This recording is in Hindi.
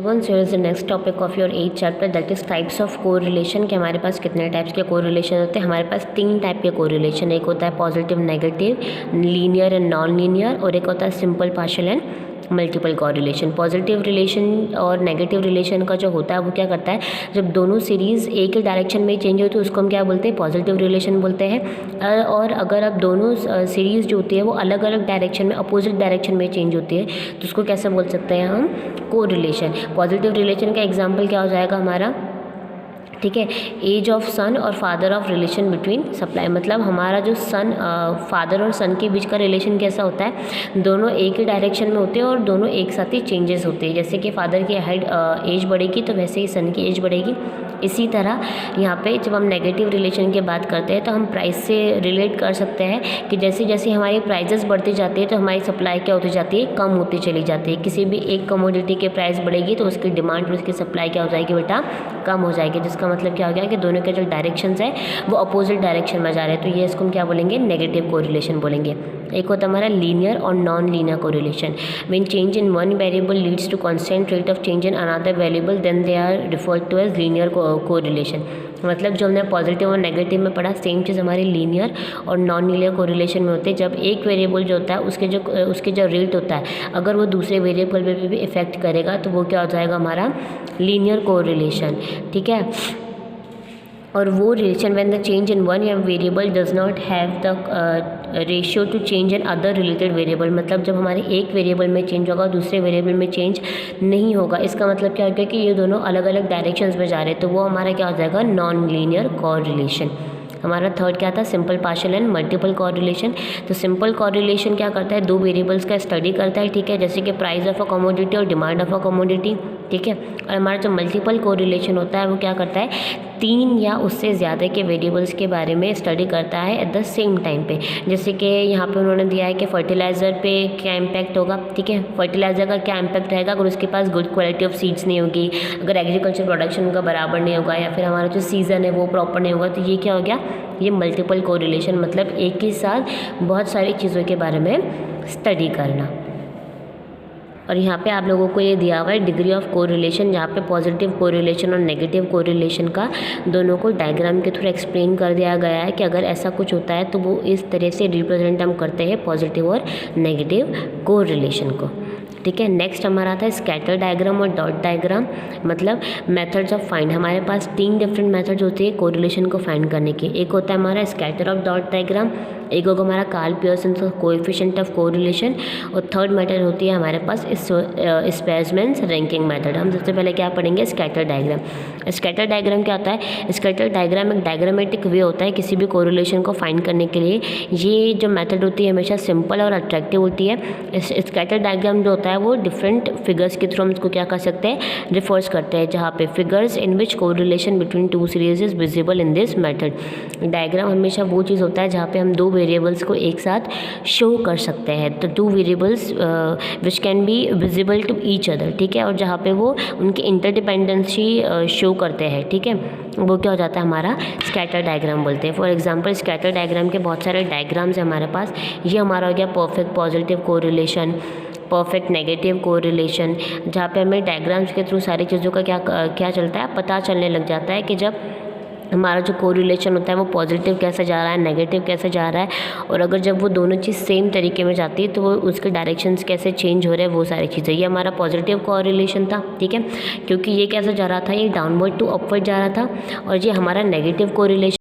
once here is the next topic of your 8th chapter, that is types of correlation. कि हमारे पास कितने टाइप्स के कोरिलेशन होते हैं। हमारे पास 3 टाइप के कोरिलेशन, एक होता है positive negative, linear and non linear, और एक होता है simple partial and multiple correlation. Positive relation और नेगेटिव रिलेशन का जो होता है वो क्या करता है, जब दोनों सीरीज़ एक ही डायरेक्शन में चेंज होती है तो उसको हम क्या बोलते हैं, पॉजिटिव रिलेशन बोलते हैं। और अगर अब दोनों सीरीज़ जो होती है वो अलग अलग डायरेक्शन में, अपोजिट डायरेक्शन में चेंज होती है तो उसको कैसे बोल सकते हैं हम, कोरिलेशन। पॉजिटिव रिलेशन का एग्जाम्पल क्या हो जाएगा हमारा, ठीक है, एज ऑफ सन और father of relation between supply. मतलब हमारा जो सन, फादर और सन के बीच का रिलेशन कैसा होता है, दोनों एक ही डायरेक्शन में होते हैं और दोनों एक साथ ही चेंजेस होते हैं। जैसे कि फादर की हाइट एज बढ़ेगी तो वैसे ही सन की एज बढ़ेगी। इसी तरह यहाँ पे जब हम नेगेटिव रिलेशन की बात करते हैं तो हम प्राइस से रिलेट कर सकते हैं कि जैसे जैसे हमारी प्राइजेस बढ़ती जाती है तो हमारी सप्लाई क्या होती जाती है, कम होती चली जाती है। किसी भी एक कमोडिटी के प्राइस बढ़ेगी तो उसकी डिमांड और उसकी सप्लाई क्या हो जाएगी बेटा, कम हो जाएगी। जिसका मतलब क्या हो गया कि दोनों के जो डायरेक्शंस है वो अपोजिट डायरेक्शन में जा रहे हैं, तो ये इसको हम क्या बोलेंगे, नेगेटिव कोरिलेशन बोलेंगे। एक होता है हमारा लीनियर और non linear correlation. When change in one variable leads to constant rate of change in another variable then they are referred to as linear correlation. मतलब जो हमने पॉजिटिव और नेगेटिव में पढ़ा, सेम चीज़ हमारी लीनियर और नॉन लीनियर कोरिलेशन में होते हैं। जब एक वेरिएबल जो होता है उसके जो रेट होता है अगर वो दूसरे वेरिएबल पे भी इफेक्ट करेगा तो वो क्या हो जाएगा हमारा, लीनियर कोरिलेशन, ठीक है। और वो relation when the change in one variable does not have the ratio two change in other related variable. मतलब जब हमारे एक वेरिएबल में चेंज होगा दूसरे वेरिएबल में चेंज नहीं होगा, इसका मतलब क्या होगा कि ये दोनों अलग अलग डायरेक्शंस में जा रहे हैं, तो वो हमारा क्या हो जाएगा, नॉन लीनियर कोरिलेशन। हमारा थर्ड क्या था, simple partial and multiple correlation. तो सिंपल कोरिलेशन क्या करता है, दो वेरिएबल्स का स्टडी करता है, ठीक है, जैसे कि प्राइस ऑफ अ कमोडिटी और डिमांड ऑफ अ कमोडिटी, ठीक है। और हमारा जो मल्टीपल कोरिलेशन होता है वो क्या करता है, 3 या उससे ज़्यादा के वेरिएबल्स के बारे में स्टडी करता है एट द सेम टाइम पे। जैसे कि यहाँ पे उन्होंने दिया है कि फर्टिलाइज़र पे क्या इम्पैक्ट होगा, ठीक है, फर्टिलाइज़र का क्या इम्पैक्ट रहेगा अगर उसके पास गुड क्वालिटी ऑफ सीड्स नहीं होगी, अगर एग्रीकल्चर प्रोडक्शन का बराबर नहीं होगा, या फिर हमारा जो सीज़न है वो प्रॉपर नहीं होगा, तो ये क्या हो गया, ये मल्टीपल कोरिलेशन। मतलब एक ही साथ बहुत सारी चीज़ों के बारे में स्टडी करना। और यहाँ पे आप लोगों को ये दिया हुआ है डिग्री ऑफ कोरिलेशन, जहाँ पे पॉजिटिव कोरिलेशन और नेगेटिव कोरिलेशन का दोनों को डायग्राम के थ्रू एक्सप्लेन कर दिया गया है कि अगर ऐसा कुछ होता है तो वो इस तरह से रिप्रेजेंट हम करते हैं पॉजिटिव और नेगेटिव कोरिलेशन को, ठीक है। नेक्स्ट हमारा था स्कैटर डायग्राम और डॉट डायग्राम। मतलब मेथड्स ऑफ फाइंड, हमारे पास 3 डिफरेंट मेथड्स होती है कोरिलेशन को फाइंड करने के। एक होता है हमारा स्कैटर ऑफ डॉट डायग्राम, एक होगा हमारा Karl Pearson coefficient of correlation, और थर्ड मेथड होती है हमारे पास स्पेसमैन्स रैंकिंग मेथड। हम सबसे पहले क्या पढ़ेंगे, स्कैटर डायग्राम। स्कैटर डायग्राम क्या होता है, स्कैटर डायग्राम एक डायग्रामेटिक वे होता है किसी भी कोरिलेशन को फाइंड करने के लिए। ये जो मेथड होती है हमेशा सिंपल और अट्रैक्टिव होती है। स्कैटर डायग्राम जो होता है वो डिफरेंट फिगर्स के थ्रू हम इसको क्या कर सकते हैं, रिफर्स करते हैं, जहाँ पे figures in which correlation between 2 series is visible in this method. Diagram हमेशा वो चीज़ होता है जहाँ पे हम 2 वेरिएबल्स को एक साथ शो कर सकते हैं, तो 2 variables which can be visible to each other, ठीक है, और जहाँ पे वो उनकी इंटरडिपेंडेंसी शो करते हैं, ठीक है, वो क्या हो जाता है हमारा स्कैटर डायग्राम बोलते हैं। फॉर एग्जांपल स्कैटर डायग्राम के बहुत सारे डायग्राम्स हैं हमारे पास। ये हमारा हो गया perfect positive correlation, perfect negative correlation, जहाँ पे हमें डायग्राम्स के थ्रू सारी चीज़ों का क्या चलता है, पता चलने लग जाता है कि जब हमारा जो कोरिलेशन होता है वो पॉजिटिव कैसे जा रहा है, नेगेटिव कैसे जा रहा है, और अगर जब वो दोनों चीज़ सेम तरीके में जाती है तो वो उसके डायरेक्शंस कैसे चेंज हो रहे हैं, वो सारी चीज़ें। ये हमारा पॉजिटिव कोरिलेशन था, ठीक है, क्योंकि ये कैसे जा रहा था, ये डाउनवर्ड टू अपवर्ड जा रहा था। और ये हमारा नेगेटिव कोरिलेशन